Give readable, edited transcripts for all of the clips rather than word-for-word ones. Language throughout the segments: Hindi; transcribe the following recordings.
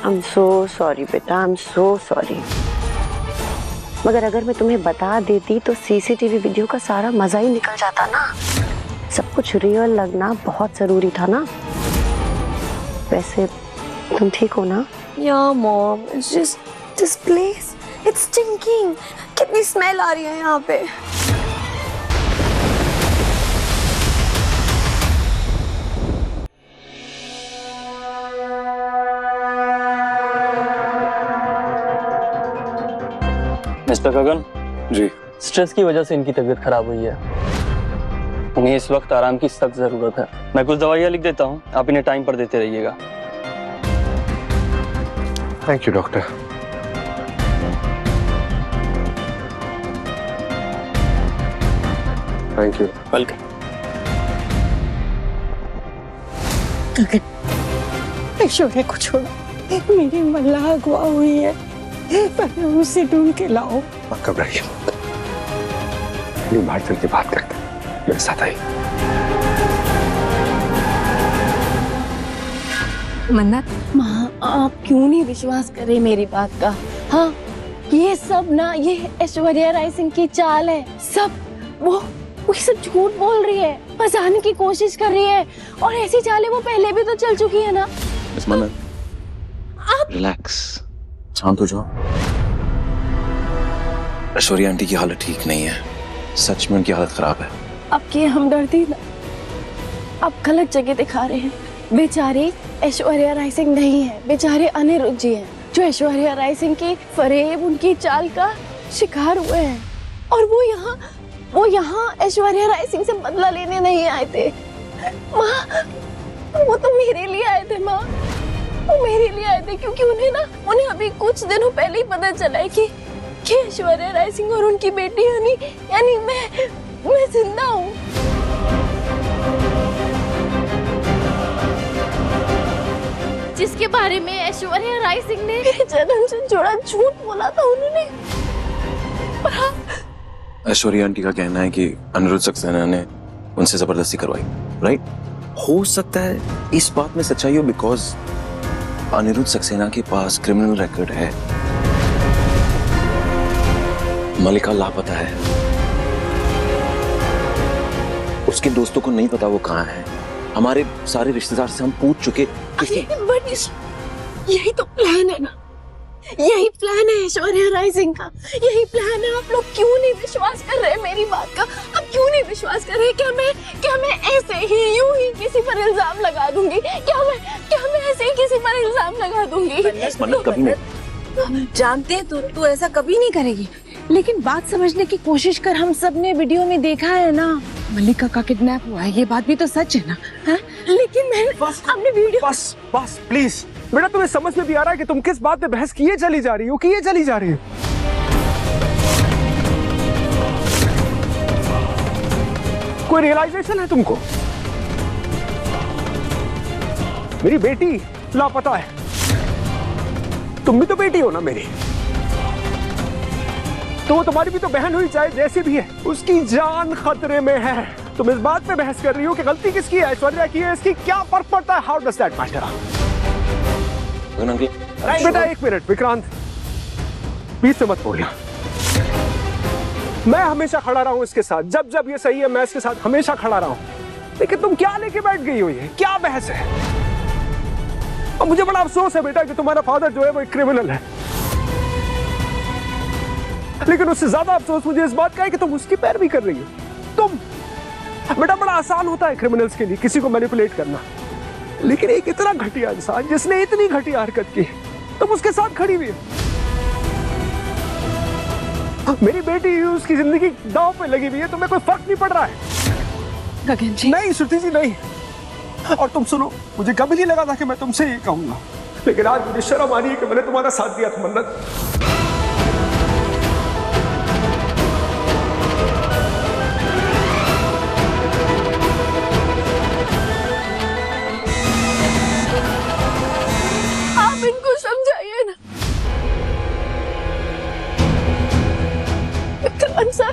I'm so sorry बेटा, I'm so sorry. मगर अगर मैं तुम्हें बता देती तो सीसीटीवी वीडियो का सारा मजा ही निकल जाता ना। सब कुछ रियल लगना बहुत जरूरी था ना। वैसे तुम ठीक हो ना? Yeah, mom. It's just this place. It's stinking. कितनी स्मेल आ रही है यहाँ पे। मिस्टर गगन जी। स्ट्रेस की वजह से इनकी तबीयत खराब हुई है। उन्हें इस वक्त आराम की सख्त जरूरत है। मैं कुछ दवाइयाँ लिख देता हूँ, आप इन्हें टाइम पर देते रहिएगा। Thank you doctor. Thank you. Welcome. Gagan, Aishwarya को छोड़ो। मेरी मल्लाह अगवा हुई है, पहले उसे ढूंढ के लाओ। आप घबराइए मत। नहीं, बाहर चल के बात करते हैं। मेरे साथ आइए। मन्नत, माँ आप क्यों नहीं विश्वास कर रहे मेरी बात का? हाँ, ये सब ना, ये ऐश्वर्या राय सिंह की चाल है। सब वो सब झूठ बोल रही है, फंसाने की कोशिश कर रही है। और ऐसी चालें वो पहले भी तो चल चुकी है ना। मिस मन्नत, आप रिलैक्स, शांत हो जाओ। ऐश्वर्या आंटी की हालत ठीक नहीं है, सच में उनकी हालत खराब है। आपकी हमदर्दी ना आप गलत जगह दिखा रहे हैं। बेचारी ऐश्वर्या राय सिंह नहीं है, बेचारे अनिरुद्ध जी हैं, जो ऐश्वर्या राय सिंह की फरेब, उनकी चाल का शिकार हुए हैं। और वो यहाँ ऐश्वर्या राय सिंह से बदला लेने नहीं आए थे माँ, वो तो मेरे लिए आए थे माँ। वो मेरे लिए आए थे क्योंकि उन्हें अभी कुछ दिनों पहले ही पता चला है कि ऐश्वर्या राय सिंह और उनकी बेटी यानी मैं जिंदा हूँ। जिसके बारे में ऐश्वर्या राय सिंह ने मेरे जन्म से जुड़ा झूठ बोला था उन्होंने। ऐश्वर्या आंटी का कहना है कि अनिरुद्ध सक्सेना ने उनसे जबरदस्ती करवाई, राइट? हो सकता है इस बात में सच्चाई हो, बिकॉज अनिरुद्ध सक्सेना के पास क्रिमिनल रिकॉर्ड है। मलिका लापता है, उसके दोस्तों को नहीं पता वो कहाँ है। हमारे सारे रिश्तेदार से हम पूछ चुके। यही तो प्लान है ना, यही प्लान है ऐश्वर्या राय सिंह का, यही प्लान है। आप लोग क्यों नहीं विश्वास कर रहे मेरी बात का? आप क्यों नहीं विश्वास कर रहे? क्या मैं ऐसे ही यूं ही किसी पर इल्जाम लगा दूंगी? क्या मैं ऐसे ही किसी पर इल्जाम लगा दूंगी? कभी नहीं। जानते हैं तू ऐसा कभी नहीं करेगी, लेकिन बात समझने की कोशिश कर। हम सब ने वीडियो में देखा है ना, मल्लिका का किडनैप हुआ है, ये बात भी तो सच है ना? है? लेकिन मैं अपने वीडियो बस प्लीज बेटा, तुम्हें समझ में भी आ रहा है कि तुम किस बात पे बहस किए चली जा रही हो? कोई रियलाइजेशन है तुमको? मेरी बेटी लापता है, तुम भी तो बेटी हो ना मेरी, तो वो तुम्हारी भी तो बहन हुई, चाहे जैसी भी है। उसकी जान खतरे में है, तुम इस बात पे बहस कर रही हो कि गलती किसकी है, ऐश्वर्या की है, इसकी क्या फर्क पड़ता है? How does that matter? बेटा एक मिनट विक्रांत, बीच से मत बोलना। मैं हमेशा खड़ा रहा हूं इसके साथ, जब ये सही है मैं इसके साथ हमेशा खड़ा रहा हूं। लेकिन तुम क्या लेके बैठ गई हो? ये क्या बहस है? और मुझे बड़ा अफसोस है बेटा कि तुम्हारा फादर जो है वो एक क्रिमिनल है, लेकिन उससे ज्यादा अफसोस मुझे इस बात का है कि तुम उसकी पैरवी कर रही हो। तुम बेटा, बड़ा आसान होता है क्रिमिनल्स के लिए किसी को मैनिपुलेट करना, लेकिन एक इतना घटिया इंसान जिसने इतनी घटिया हरकत की, तुम उसके साथ खड़ी हुई। मेरी बेटी उसकी जिंदगी दांव पे लगी हुई है, तुम्हें कोई फर्क नहीं पड़ रहा है? गगन जी नहीं श्रुति जी नहीं। और तुम सुनो, मुझे कभी नहीं लगा था कि मैं तुमसे ये कहूंगा, लेकिन आज मुझे शर्म आ रही है कि मैंने तुम्हारा साथ दिया था मन्नत। इनको समझाइए ना विक्रांत सर।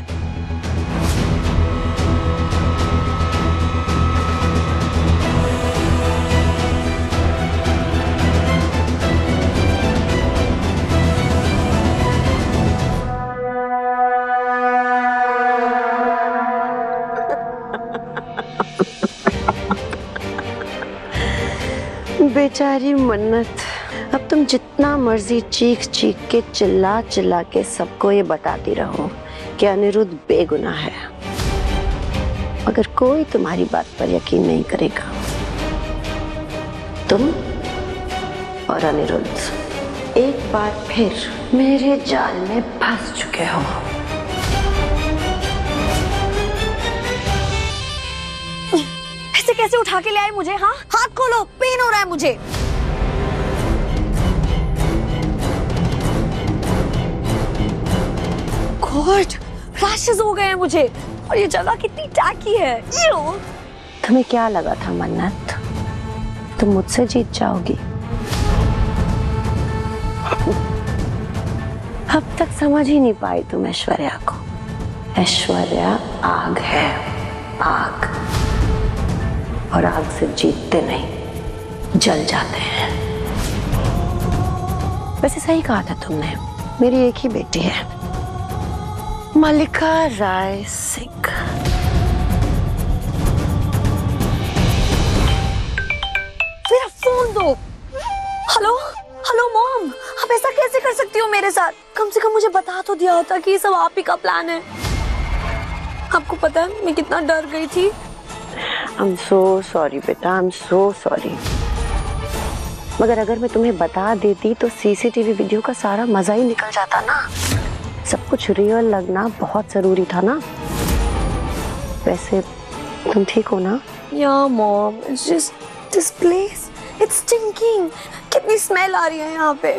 बेचारी मन्नत, अब तुम जितना मर्जी चीख चीख के चिल्ला चिल्ला के सबको ये बताती रहो कि अनिरुद्ध बेगुनाह है, मगर कोई तुम्हारी बात पर यकीन नहीं करेगा। तुम और अनिरुद्ध एक बार फिर मेरे जाल में फंस चुके हो। ऐसे कैसे उठा के ले आए मुझे? हाँ, हाथ खोलो, पेन हो रहा है मुझे। गॉड, रैशेस हो गए हैं मुझे, और ये जगह कितनी टैकी है। Ew! तुम्हें क्या लगा था मन्नत, तुम मुझसे जीत जाओगी? अब तक समझ ही नहीं पाई तुम ऐश्वर्या को। ऐश्वर्या आग है, आग, और आग से जीतते नहीं, जल जाते हैं। वैसे सही कहा था तुमने, मेरी एक ही बेटी है, मल्लिका राय सिंह। मेरा फोन दो। हेलो हेलो मॉम, आप ऐसा कैसे कर सकती हो मेरे साथ? कम से कम मुझे बता तो दिया होता कि ये सब आप ही का प्लान है। आपको पता है मैं कितना डर गई थी। आई एम सो सॉरी बेटा, आई एम सो सॉरी। मगर अगर मैं तुम्हें बता देती तो सीसीटीवी वीडियो का सारा मजा ही निकल जाता ना। सब कुछ रियल लगना बहुत जरूरी था ना। वैसे तुम ठीक हो ना? Yeah, mom. It's just this place. It's stinking. कितनी स्मेल आ रही है यहाँ पे।